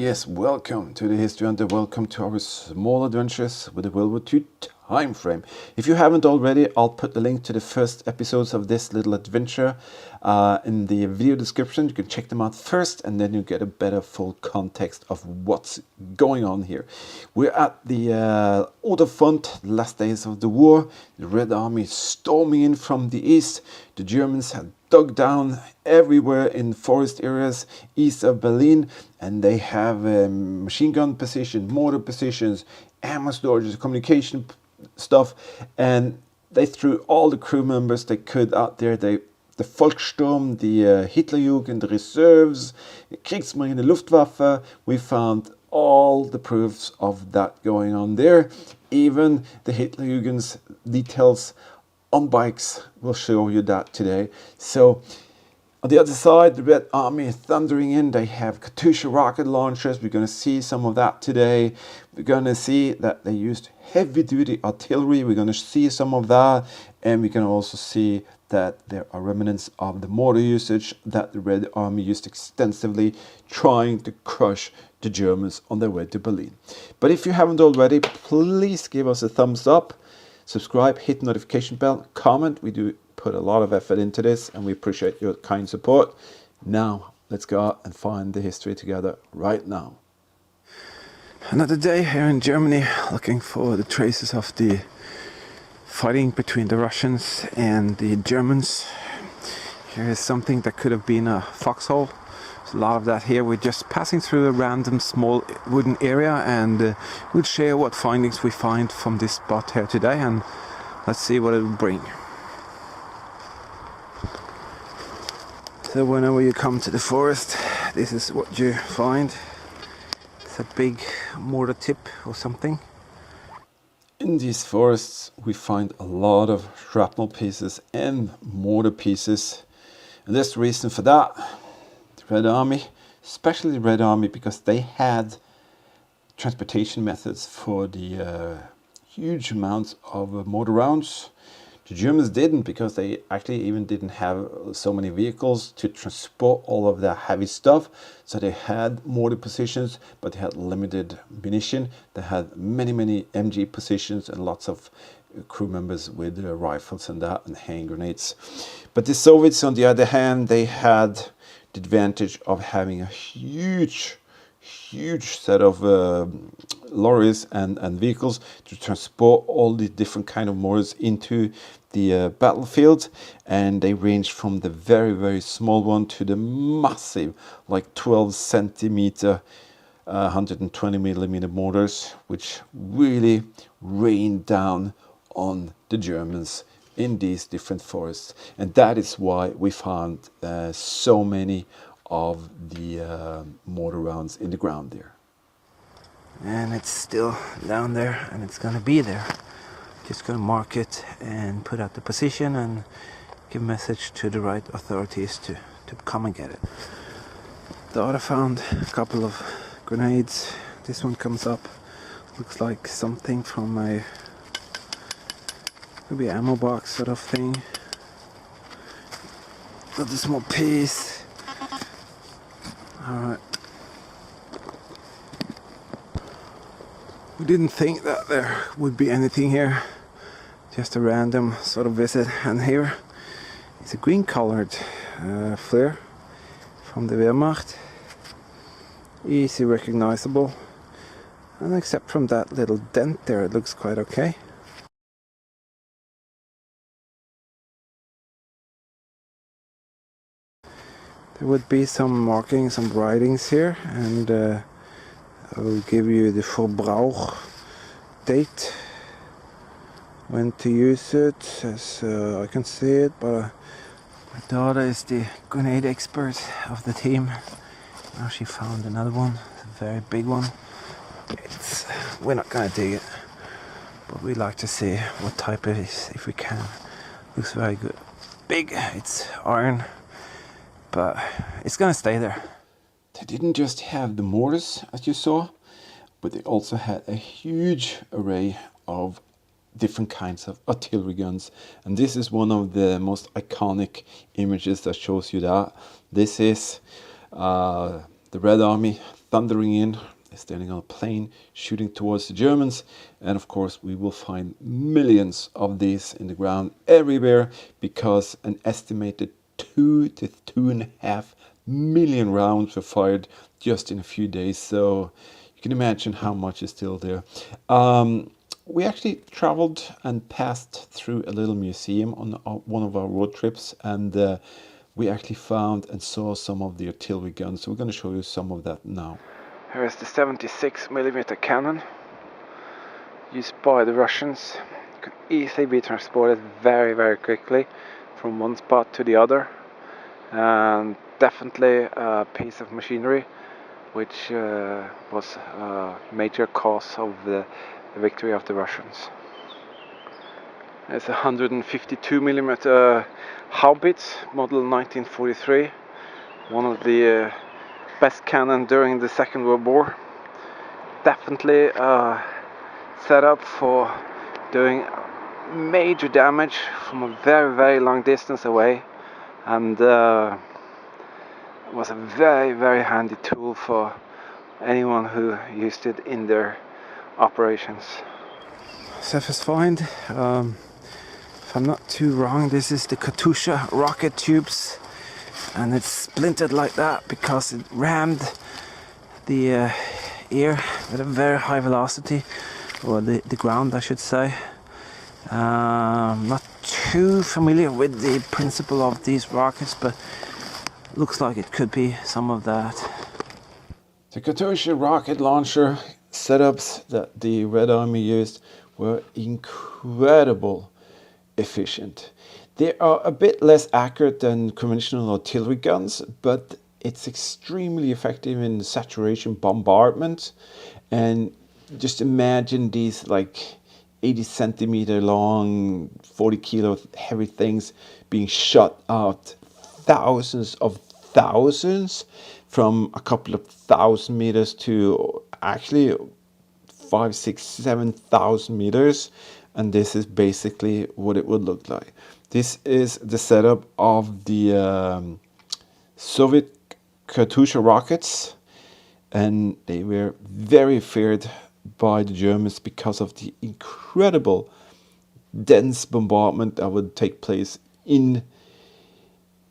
yes, welcome to the History Hunter. Welcome to our small adventures with the WW2 time frame. If you haven't already, I'll put the link to the first episodes of this little adventure in the video description. You can check them out first, and then you get a better full context of what's going on here. We're at the Front, last days of the war. The Red Army storming in from the east. The Germans had dug down everywhere in forest areas east of Berlin, and they have machine gun position, mortar positions, ammo storages, communication stuff, and they threw all the crew members they could out there. The Volkssturm, the Hitler Jugend, the reserves, the Kriegsmarine, the Luftwaffe. We found all the proofs of that going on there. Even the Hitler Jugend's details on bikes. We'll show you that today. So on the other side, the Red Army is thundering in. They have Katyusha rocket launchers. We're going to see some of that today. We're going to see that they used heavy-duty artillery. We're going to see some of that. And we can also see that there are remnants of the mortar usage that the Red Army used extensively, trying to crush the Germans on their way to Berlin. But if you haven't already, please give us a thumbs up. Subscribe, hit the notification bell, comment. We do put a lot of effort into this, and we appreciate your kind support. Now, let's go out and find the history together right now. Another day here in Germany, looking for the traces of the fighting between the Russians and the Germans. Here is something that could have been a foxhole. There's a lot of that here. We're just passing through a random small wooden area, and we'll share what findings we find from this spot here today, and let's see what it will bring. So whenever you come to the forest, this is what you find. It's a big mortar tip or something. In these forests we find a lot of shrapnel pieces and mortar pieces, and there's the reason for that. The Red Army, especially the Red Army, because they had transportation methods for the huge amounts of mortar rounds. The Germans didn't, because they actually even didn't have so many vehicles to transport all of their heavy stuff. So they had mortar positions, but they had limited munition. They had many MG positions and lots of crew members with rifles and that, and hand grenades. But the Soviets, on the other hand, they had the advantage of having a huge set of lorries and vehicles to transport all the different kind of mortars into the battlefield, and they ranged from the very small one to the massive, like 12 centimeter 120 millimeter mortars, which really rained down on the Germans in these different forests. And that is why we found so many of the mortar rounds in the ground there. And it's still down there, and it's gonna be there. Just gonna mark it and put out the position and give a message to the right authorities to come and get it. The other found a couple of grenades. This one comes up, looks like something from a maybe ammo box sort of thing. Got a small piece. Alright. We didn't think that there would be anything here. Just a random sort of visit, and here is a green colored flare from the Wehrmacht. Easy recognizable, and except from that little dent there, it looks quite okay. There would be some markings, some writings here, and I will give you the Verbrauch date, when to use it, as I can see it, but my daughter is the grenade expert of the team. Now she found another one, a very big one. We're not gonna dig it, but we like to see what type it is if we can. Looks very good. Big, it's iron, but it's gonna stay there. They didn't just have the mortars, as you saw, but they also had a huge array of different kinds of artillery guns. And this is one of the most iconic images that shows you that. This is the Red Army thundering in. They're standing on a plane shooting towards the Germans, and of course we will find millions of these in the ground everywhere, because an estimated 2 to 2.5 million rounds were fired just in a few days. So you can imagine how much is still there. We actually traveled and passed through a little museum on one of our road trips, and we actually found and saw some of the artillery guns. So we're going to show you some of that now. Here is the 76mm cannon used by the Russians. It could easily be transported very, very quickly from one spot to the other, and definitely a piece of machinery which was a major cause of the victory of the Russians. It's a 152mm haubitz, model 1943, one of the best cannon during the Second World War. Definitely set up for doing major damage from a very, very long distance away, and was a very, very handy tool for anyone who used it in their operations. Surface find. If I'm not too wrong, this is the Katyusha rocket tubes, and it's splintered like that because it rammed the air at a very high velocity, or the ground I should say. Not too familiar with the principle of these rockets, but looks like it could be some of that. The Katyusha rocket launcher setups that the Red Army used were incredible efficient. They are a bit less accurate than conventional artillery guns, but it's extremely effective in saturation bombardment. And just imagine these like 80 centimeter long, 40 kilo heavy things being shot out thousands of thousands, from a couple of thousand meters to actually 5, 6, 7,000 meters. And this is basically what it would look like. This is the setup of the Soviet Katyusha rockets, and they were very feared by the Germans because of the incredible dense bombardment that would take place in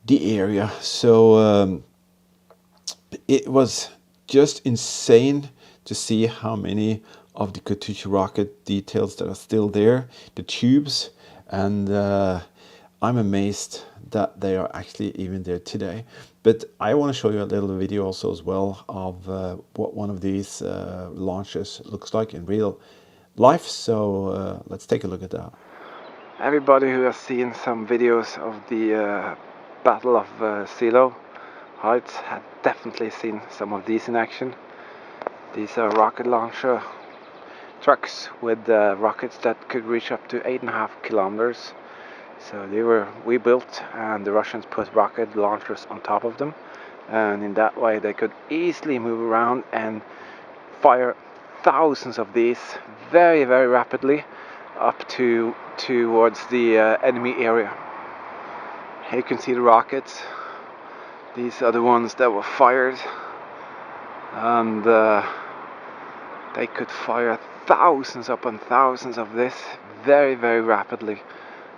the area. So it was just insane to see how many of the Katyusha rocket details that are still there, the tubes, and I'm amazed that they are actually even there today. But I want to show you a little video also as well of what one of these launchers looks like in real life. So let's take a look at that. Everybody who has seen some videos of the Battle of Silo Heights had definitely seen some of these in action. These are rocket launcher trucks with rockets that could reach up to 8.5 kilometers. So they were rebuilt, and the Russians put rocket launchers on top of them, and in that way they could easily move around and fire thousands of these very, very rapidly up towards the enemy area. Here you can see the rockets. These are the ones that were fired, and they could fire thousands upon thousands of this very, very rapidly,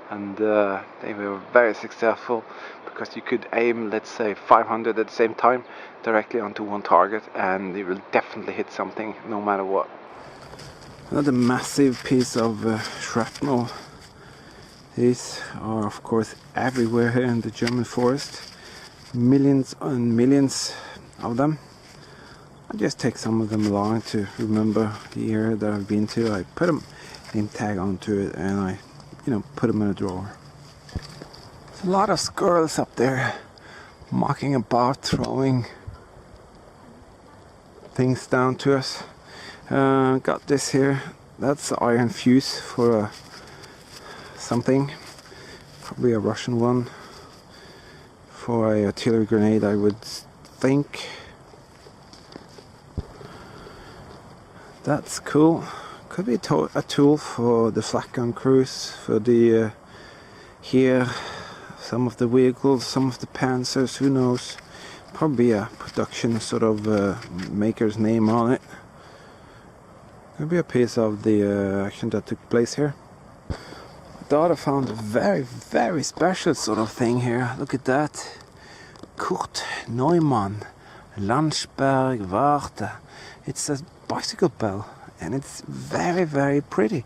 and they were very successful because you could aim, let's say, 500 at the same time directly onto one target, and they will definitely hit something no matter what. Another massive piece of shrapnel. These are of course everywhere here in the German forest, millions and millions of them. I just take some of them along to remember the area that I've been to. I put a name tag onto it, and I, put them in a drawer. There's a lot of squirrels up there mocking about, throwing things down to us. Got this here. That's the iron fuse for something, probably a Russian one, for a artillery grenade, I would think. That's cool. Could be a tool for the flak gun crews, for the here, some of the vehicles, some of the panzers, who knows. Probably a production sort of maker's name on it. Could be a piece of the action that took place here. My daughter found a very, very special sort of thing here. Look at that. Kurt Neumann, Landsberg, Warte. It's a bicycle bell, and it's very, very pretty.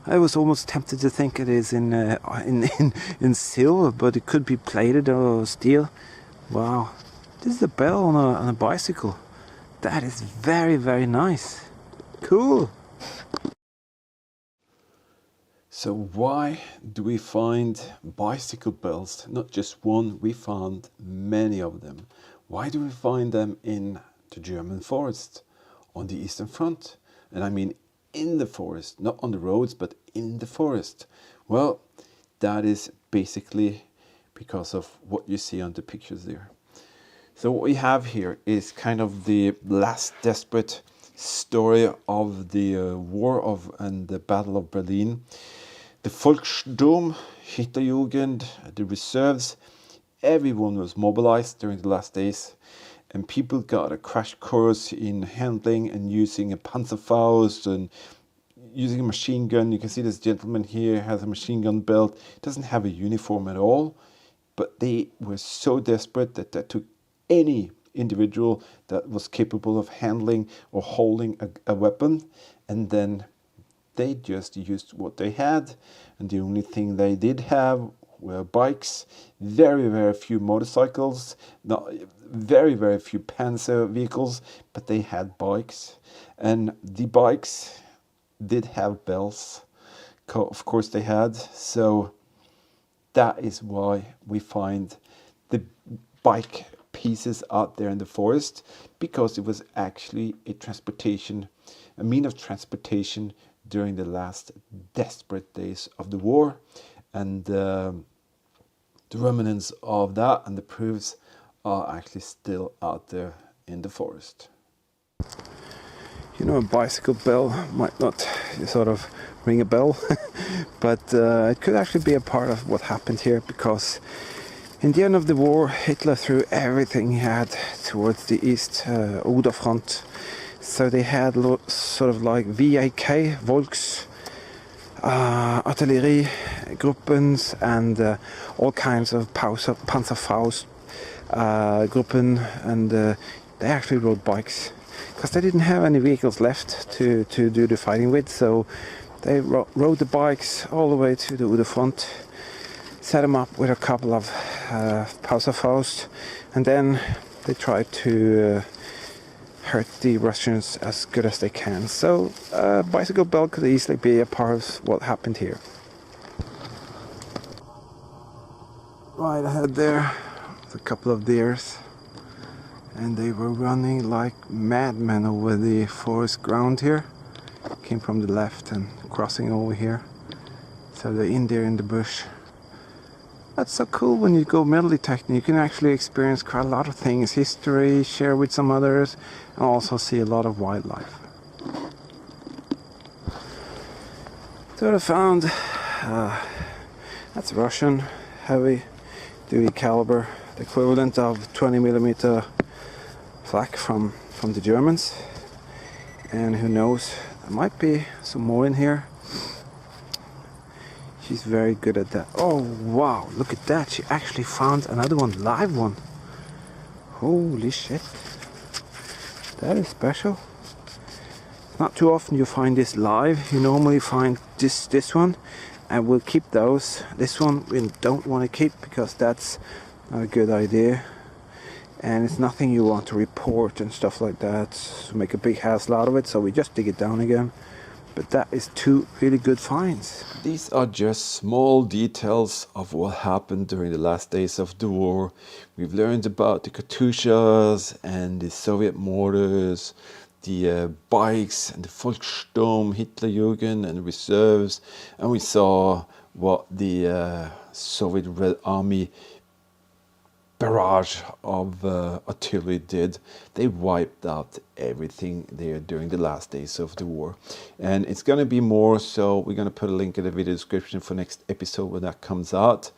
I was almost tempted to think it is in silver, but it could be plated or steel. Wow, this is a bell on a bicycle. That is very, very nice. Cool. So why do we find bicycle bells? Not just one, we found many of them. Why do we find them in the German forest on the Eastern Front? And I mean in the forest, not on the roads, but in the forest. Well, that is basically because of what you see on the pictures there. So what we have here is kind of the last desperate story of the war and the Battle of Berlin. The Volkssturm, Hitler Jugend, the reserves, everyone was mobilized during the last days, and people got a crash course in handling and using a Panzerfaust and using a machine gun. You can see this gentleman here has a machine gun belt, doesn't have a uniform at all, but they were so desperate that they took any individual that was capable of handling or holding a weapon, and then they just used what they had, and the only thing they did have were bikes, very, very few motorcycles, very, very few panzer vehicles, but they had bikes, and the bikes did have bells, of course they had, so that is why we find the bike pieces out there in the forest, because it was actually a mean of transportation during the last desperate days of the war, and the remnants of that and the proofs are actually still out there in the forest. You know, a bicycle bell might not sort of ring a bell, but it could actually be a part of what happened here, because in the end of the war, Hitler threw everything he had towards the east, Oder front. So they had sort of like VAK, Volks, Artilleriegruppens, and all kinds of Panzerfaust Gruppen, and they actually rode bikes, because they didn't have any vehicles left to do the fighting with, so they rode the bikes all the way to the Oder front, set them up with a couple of Panzerfaust, and then they tried to hurt the Russians as good as they can. So bicycle bell could easily be a part of what happened here. Right ahead there, a couple of deers, and they were running like madmen over the forest ground here. Came from the left and crossing over here, so they're in there in the bush. That's so cool. When you go metal detecting, you can actually experience quite a lot of things, history, share with some others, and also see a lot of wildlife. So what I found, that's Russian heavy duty caliber, the equivalent of 20mm flak from the Germans, and who knows, there might be some more in here. She's very good at that. Oh wow, look at that, she actually found another one, live one. Holy shit, that is special. Not too often you find this live. You normally find this one, and we'll keep those. This one we don't want to keep because that's not a good idea, and it's nothing you want to report and stuff like that, to make a big hassle out of it, so we just dig it down again. But that is two really good finds. These are just small details of what happened during the last days of the war. We've learned about the Katyushas and the Soviet mortars, the bikes and the Volkssturm, Hitler Jugend and the reserves, and we saw what the Soviet Red Army barrage of artillery did. They wiped out everything there during the last days of the war. And it's going to be more, so we're going to put a link in the video description for next episode when that comes out.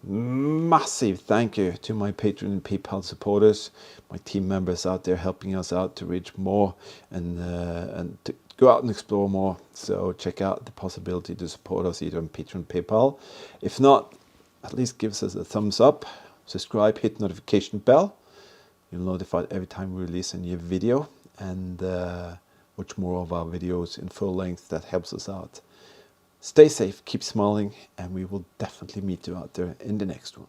Massive thank you to my Patreon and PayPal supporters, my team members out there helping us out to reach more and to go out and explore more. So check out the possibility to support us either on Patreon and PayPal. If not, at least give us a thumbs up, subscribe, hit notification bell. You'll notified every time we release a new video, and watch more of our videos in full length. That helps us out. Stay safe, keep smiling, and we will definitely meet you out there in the next one.